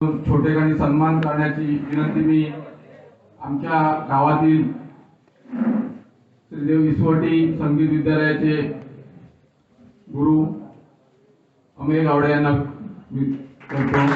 छोटेखानी सन्मान करण्याची विनंती मी आमच्या गावातील श्रीदेव विसवटी संगीत विद्यालयाचे गुरु अमेय गावडे यांना करतो।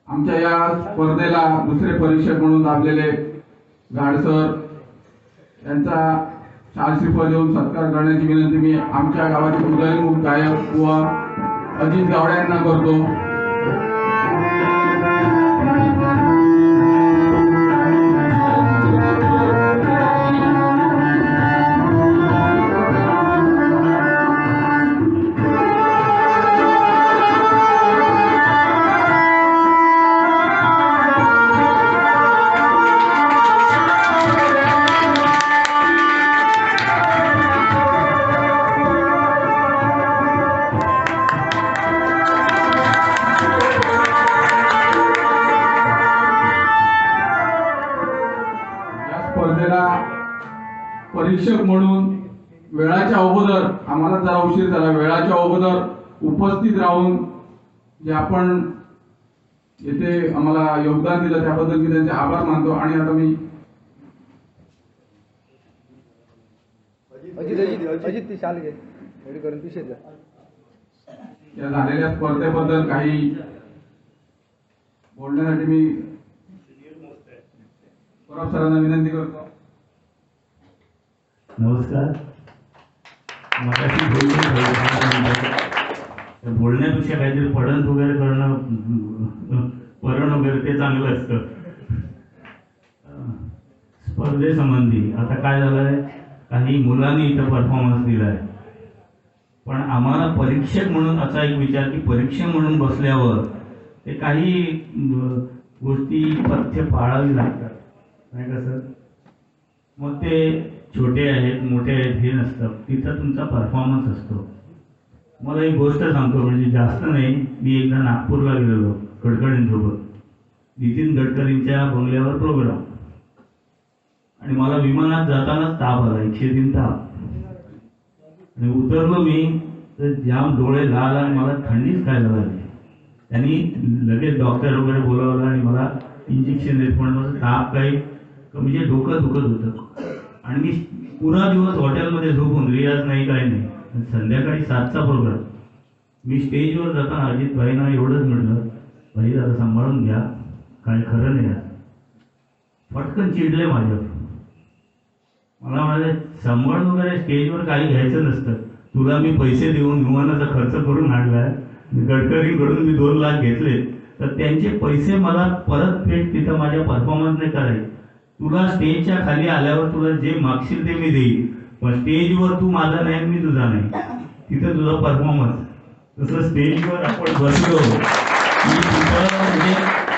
आमच्या या स्पर्धेला दुसरे परीक्षक म्हणून लाभलेले गाडसर यांचा शाल श्रीफळ देऊन सत्कार करण्याची विनंती मी आमच्या गावातील उदयनमुख गायक व अजित गावडे यांना करतो। परीक्षक म्हणून वेळाच्या अगोदर आम्हाला जरा उशीर झाला, वेळाच्या अगोदर उपस्थित राहून जे आपण येथे आम्हाला योगदान दिलं त्याबद्दल मी त्यांचे आभार मानतो। आणि आता मी अजित ती शाल घे रेडी करून पिशे जा। या झालेल्या स्पर्धेबद्दल काही बोलण्यासाठी मी परब सरांना विनंती करतो। नमस्कार। मगाशी बोलण्यापेक्षा काहीतरी पठण वगैरे करणं, परण वगैरे ते चांगलं असतं। स्पर्धेसंबंधी आता काय झालंय, काही मुलांनी इथं परफॉर्मन्स दिलाय, पण आम्हाला परीक्षक म्हणून असा एक विचार की परीक्षक म्हणून बसल्यावर ते काही गोष्टी पथ्य पाळावी लागतात, नाही का सर? मग ते छोटे आहेत मोठे आहेत हे नसतं, तिथं तुमचा परफॉर्मन्स असतो। मला एक गोष्ट सांगतो, म्हणजे जास्त नाही, मी एकदा नागपूरला गेलेलो गडकरींसोबत, नितीन गडकरींच्या बंगल्यावर प्रोग्राम, आणि मला विमानात जातानाच ताप आला, 103 ताप, आणि उतरलो मी तर जाम डोळे लाल आणि मला थंडीच खायला लागली। त्यांनी लगेच डॉक्टर वगैरे बोलावलं आणि मला इंजेक्शन देत, पण माझं ताप काही म्हणजे डोकं दुखत होतं, आणि मी पुरा दिवस हॉटेलमध्ये झोपून, रियाज नाही काही नाही, संध्याकाळी 7चा प्रोग्राम। मी स्टेजवर जाताना अजित भाईंना एवढंच म्हटलं, भाई जरा सांभाळून घ्या, काय खरं नाही आहे। पटकन चिडले माझ्यावर, मला म्हणाले सांभाळून वगैरे स्टेजवर काही घ्यायचं नसतं, तुला मी पैसे देऊन विमानाचा खर्च करून आणलाय, गडकरींकडून मी 2 लाख घेतले, तर त्यांचे पैसे मला परतफेड तिथं माझ्या परफॉर्मन्सने करायचे। तुला स्टेजच्या खाली आल्यावर तुला जे मागशील ते मी देईन, पण स्टेजवर तू माझा नाही मी तुझा नाही, तिथं तुझा परफॉर्मन्स। तसं स्टेजवर आपण बसलो की तिथं म्हणजे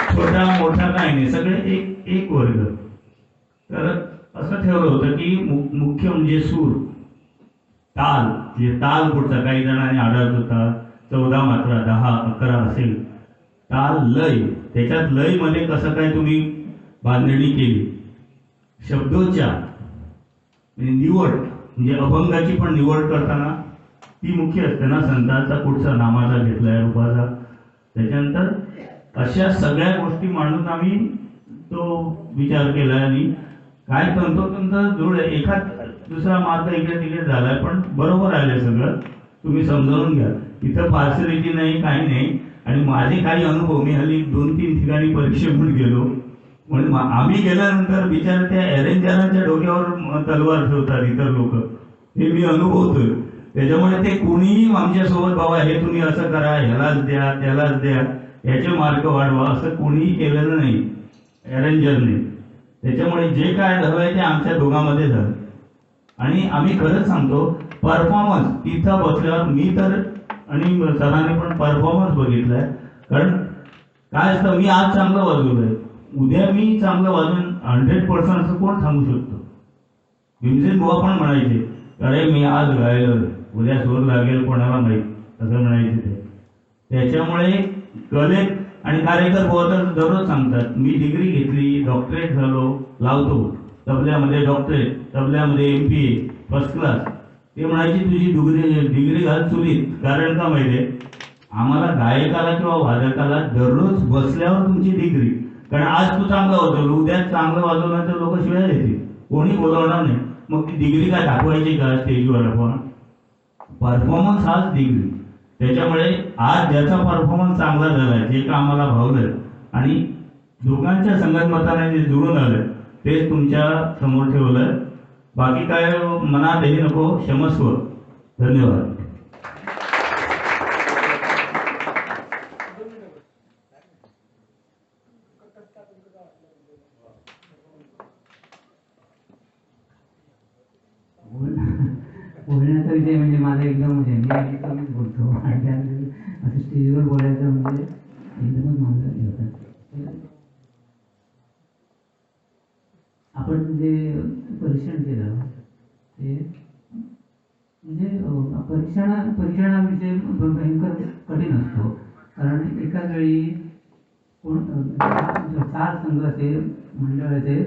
छोटा मोठा काय नाही, सगळे एक वर्ग। तर असं ठेवलं होतं की मुख्य म्हणजे सूर, ताल, म्हणजे ताल कुठचा, काही जणांनी आढळत होता 14 मात्रा 10 11 असेल, ताल लय, त्याच्यात लय मध्ये कसं काय तुम्ही बांधणी केली, शब्दोच्चार म्हणजे निवड, म्हणजे अभंगाची पण निवड करताना ती मुख्य असते ना, संतांचा कुठचा नामाचा घेतलाय रूपाचा, त्याच्यानंतर अशा सगळ्या गोष्टी मांडून आम्ही तो विचार केला, आणि काय तंतोतंत जुळले, एखाद दुसरा मार्ग इकडे तिकडे झालाय, पण बरोबर आले सगळं, तुम्ही समजावून घ्या। इथं फारसी नाही काही नाही, आणि माझे काही अनुभव, मी हल्ली 2-3 ठिकाणी परीक्षक म्हणून गेलो, म्हणजे आम्ही गेल्यानंतर बिचार त्या अरेंजरांच्या डोक्यावर तलवार ठेवतात इतर लोक, हे मी अनुभवतोय। त्याच्यामुळे ते कोणीही आमच्यासोबत बाबा हे तुम्ही असं करा, ह्यालाच द्या त्यालाच द्या, याचे मार्क वाढवा, असं कोणीही केलेलं नाही अरेंजरने। त्याच्यामुळे जे काय झालंय ते आमच्या दोघांमध्ये झालं, आणि आम्ही खरंच सांगतो परफॉर्मन्स तिथं बसल्यावर मी तर आणि सरांनी पण परफॉर्मन्स बघितलाय, कारण काय असतं, मी आज चांगलं वाजवलंय, उद्या मी चांगलं वाजवून 100% असं कोण सांगू शकतो. भीमसेन बुवा पण म्हणायचे, अरे मी आज गायलं, उद्या सूर लागेल कोणाला माहीत, असं म्हणायचे ते. त्याच्यामुळे कलेत आणि कार्यकर बुवा तर दररोज सांगतात, मी डिग्री घेतली, डॉक्टरेट झालो, लावतो तबल्यामध्ये डॉक्टरेट, तबल्यामध्ये MPA फर्स्ट क्लास. ते म्हणायची तुझी डिग्री घाल चुलीत. कारण का माहिती आहे, आम्हाला गायकाला किंवा वादकाला दररोज बसल्यावर तुमची डिग्री, कारण आज तू चांगलं वाजवलं, उद्या चांगलं वाजवल्यानंतर लोक शिवाय देतील, कोणी बोलवणार नाही. मग ती डिग्री काय दाखवायची का स्टेजवर? आपण परफॉर्मन्स हाच डिग्री. त्याच्यामुळे आज ज्याचा परफॉर्मन्स चांगला झाला, जे का आम्हाला भावलं आणि दोघांच्या संगतमताने जे जुळून आलं, तेच तुमच्या समोर ठेवलं. बाकी काय मनात हे नको, क्षमस्व. धन्यवाद. बोलण्याचा विषय म्हणजे माझा एकदम म्हणजे मी कमीच बोलतो आणि त्यानंतर असं स्टेजवर बोलायचं म्हणजे एकदमच माझं हे होतं. आपण जे परीक्षण केलं ते म्हणजे परीक्षणाविषयी भयंकर कठीण असतो. कारण एकाच वेळी कोण 4 संघ असे मंडळ असे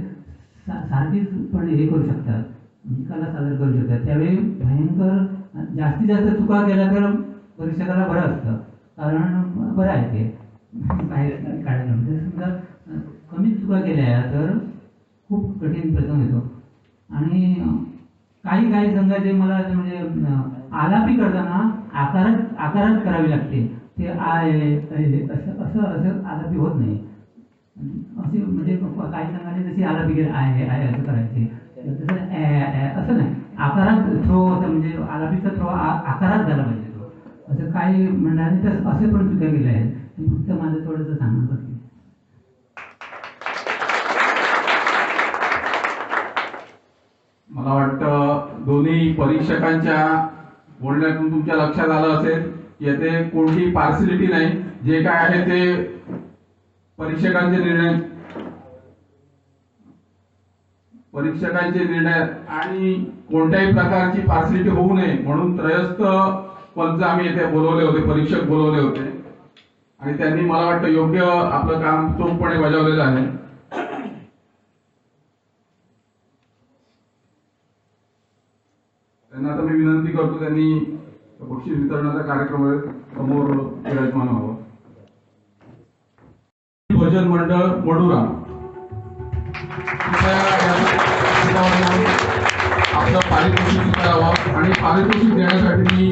सारखीच पण हे करू शकतात, कला सादर करू शकतात. त्यावेळी भयंकर जास्तीत जास्त चुका केल्या तर परीक्षकाला बरं असतं, कारण बरं आहे ते बाहेर काढायला. म्हणजे समजा कमी चुका केल्या तर खूप कठीण प्रसंग येतो. आणि काही संघाचे मला म्हणजे आलापी करताना आकारात करावी लागते. ते असं आलापी होत नाही. असे म्हणजे काही संघाने जशी आलापी केली आहे असं करायचे, असं नाही, आकारात थ्रो, म्हणजे आलापीचा थ्रो आकारात झाला पाहिजे तो. असं काही मंडळांनी तर असे पण चुक्या केल्या आहेत. फक्त माझं थोडंसं सांगणं करते. मला वाटतं दोन्ही परीक्षकांच्या बोलण्यातून तुमच्या लक्षात आलं असेल की येथे कोणती पार्सिलिटी नाही. जे काय आहे ते परीक्षकांचे निर्णय आणि कोणत्याही प्रकारची पार्सिलिटी होऊ नये म्हणून त्रयस्थ पंच आम्ही येथे बोलवले होते, परीक्षक बोलवले होते आणि त्यांनी मला वाटतं योग्य आपलं काम चोखपणे बजावलेलं आहे. त्यांना आता मी विनंती करतो त्यांनी बक्षीस वितरणाचा कार्यक्रम समोर विराजमान व्हावं. भजन मंडळ मडुरा आपलं पारितोषिक करावं आणि पारितोषिक देण्यासाठी मी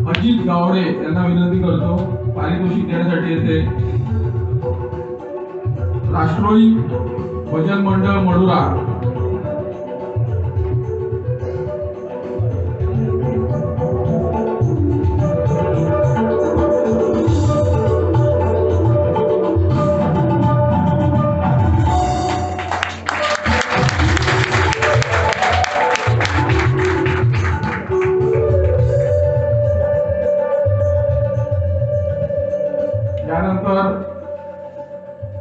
अजित गावडे यांना विनंती करतो. पारितोषिक देण्यासाठी येथे राष्ट्रोळी भजन मंडळ मडुरा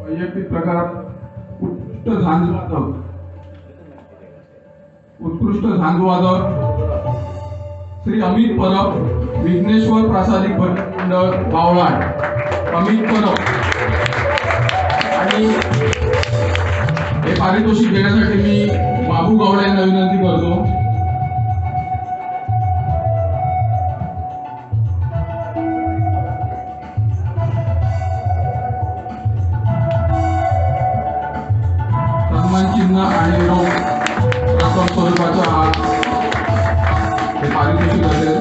वैयक्तिक प्रकार उत्कृष्ट झांजवादक श्री अमित परब, विघ्नेश्वर प्रासादिक भजन मंडळ बावळाट, अमित परब. आणि हे पारितोषिक देण्यासाठी मी बाबू गावडे यांना विनंती करतो. चिन्ह आणि रक्कम स्वरूपाचा हे पारितोषिक असेल.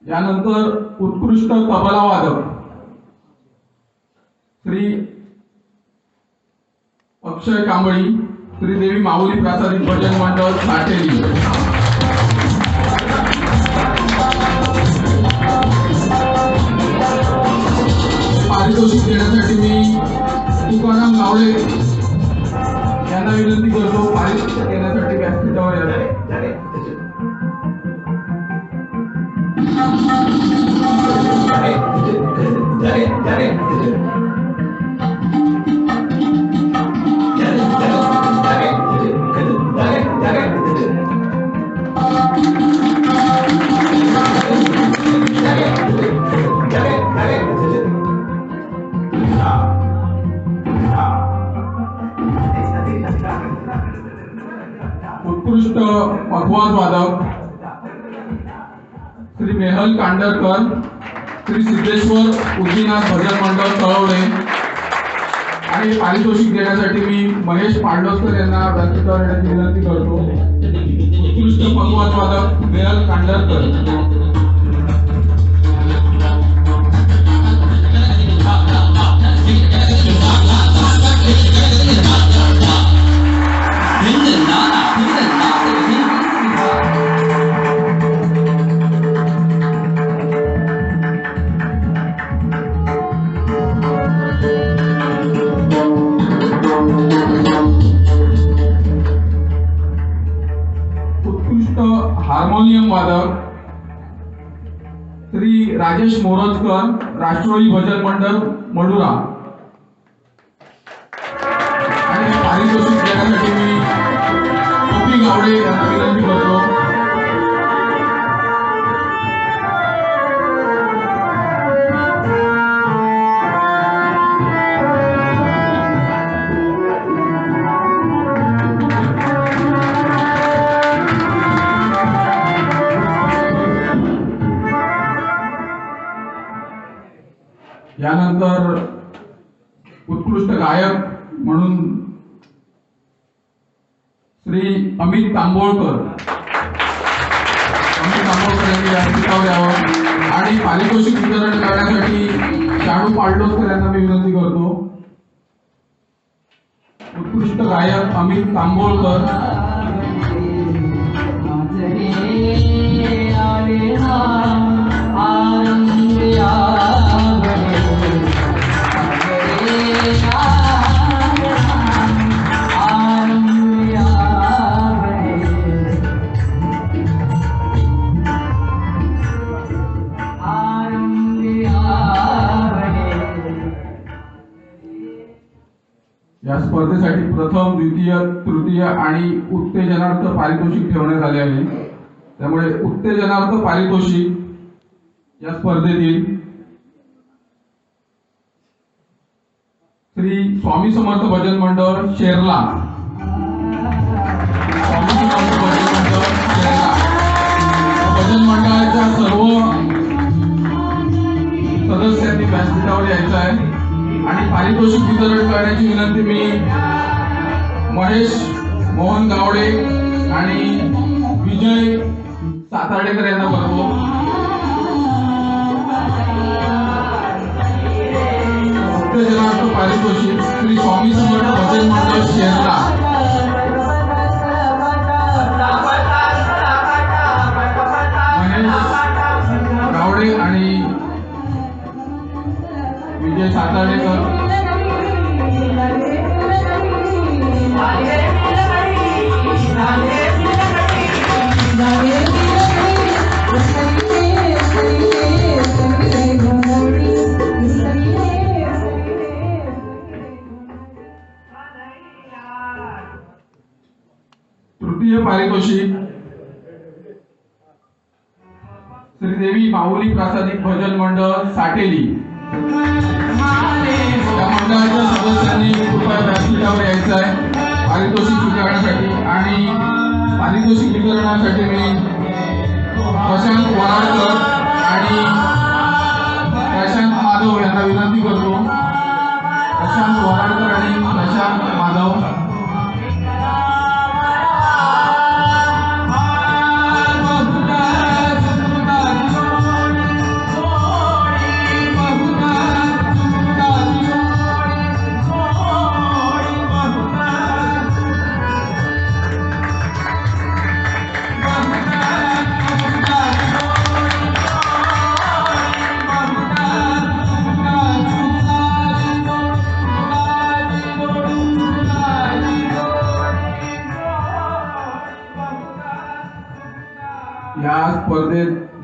यानंतर उत्कृष्ट तबला वादक श्री अक्षय कांबळी, श्रीदेवी माऊली प्रासादिक भजन मंडळ साठेली. पारितोषिक देण्यासाठी मी तुकाराम गावडे यांना विनंती करतो. पारितोषिक देण्यासाठी व्यासपीठावर यावे. उत्कृष्ट पखवाज वादक श्री मेहल कांडरकर, श्री सिद्धेश्वर उद्दीनाथ भजन मंडळ तळवडे आणि पारितोषिक देण्यासाठी मी महेश पांडवस्कर यांना व्यासपीठावर येण्याची विनंती करतो. उत्कृष्ट पखवाज वादक मेहल कांडरकर. उत्कृष्ट हार्मोनियम वादक श्री राजेश मोरजकर, राष्ट्रवादी भजन मंडळ मडुरा आणि पारितोषिक देण्यासाठी मी गोपी गावडे यांना विनंती करतो. यानंतर उत्कृष्ट गायक म्हणून श्री अमित तांबोळकर यांनी व्यासपीठावर यावं आणि पारितोषिक वितरण करण्यासाठी शाडू पाडलोसकर यांना मी विनंती करतो. उत्कृष्ट गायक अमित तांबोळकर. या स्पर्धेसाठी प्रथम, द्वितीय, तृतीय आणि उत्तेजनार्थ पारितोषिक ठेवण्यात आले आहे. त्यामुळे उत्तेजनार्थ पारितोषिक या स्पर्धेतील श्री स्वामी समर्थ भजन मंडळ शेरला, स्वामी समर्थ भजन मंडळ शेरला भजन मंडळाच्या सर्व सदस्यांनी व्यासपीठावर यायचं आहे आणि पारितोषिक वितरण करण्याची विनंती मी महेश मोहन गावडे आणि विजय सातार्डेकर यांना करतो. उत्तेजनार्थ पारितोषिक श्री स्वामी समर्थ भजन मंडळ शेरला. महेश गावडे आणि विजय सातार्डेकर. तृतीय पारितोषिक श्रीदेवी माऊली प्रासादिक भजन मंडळ साटेली. या मंडळाच्या सदस्यांनी कृपया व्यासपीठावर यायचं आहे पारितोषिक स्वीकारण्यासाठी आणि पारितोषिक वितरणासाठी मी प्रशांत वराडकर आणि प्रशांत माधव यांना विनंती करतो. प्रशांत वराडकर आणि प्रशांत माधव.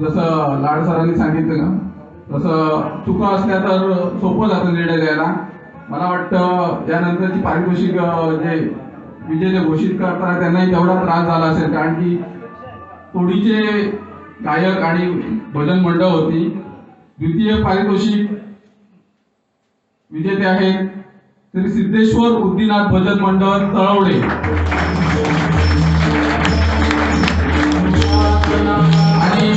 जसं लाड सरांनी सांगितलं का तसं चुका असल्या तर सोपं जातं निर्णय द्यायला. मला वाटतं यानंतरची पारितोषिक जे विजेते घोषित करताना त्यांनाही तेवढा त्रास झाला असेल, कारण की तोडीचे गायक आणि भजन मंडळ होती. द्वितीय पारितोषिक विजेते आहेत श्री सिद्धेश्वर उद्दीनाथ भजन मंडळ तळवडे. आणि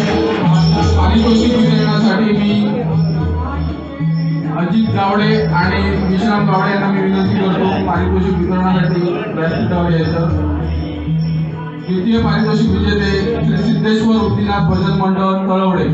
पारितोषिक वितरणासाठी मी अजित गावडे आणि विश्राम गावडे यांना मी विनंती करतो पारितोषिक वितरणासाठी व्यासपीठावर यायचं. द्वितीय पारितोषिक विजेते श्री सिद्धेश्वर उद्दीनाथ भजन मंडळ तळवडे.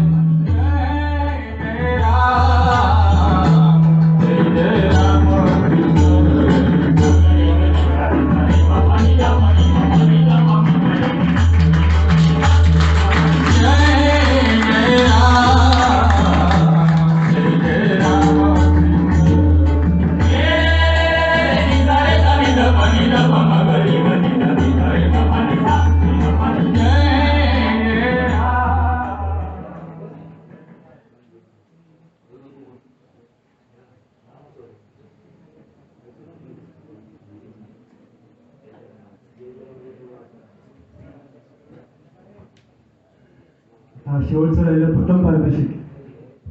शेवटचं राहिलं प्रथम पारितोषिक.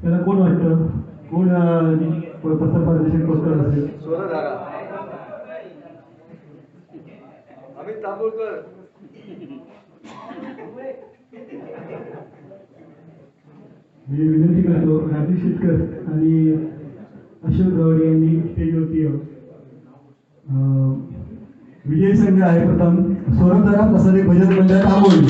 त्याला कोण वाटतं कोण प्रथम पारितोषिक पटकन असेल? स्वरधारा अमित तांबुळकर. मी विनंती करतो राजीव शेटकर आणि अशोक गावडे यांनी स्टेजवरती यावं. विजय संघ आहे प्रथम स्वरधारा प्रसारित भजन मंडळ तांबोळी.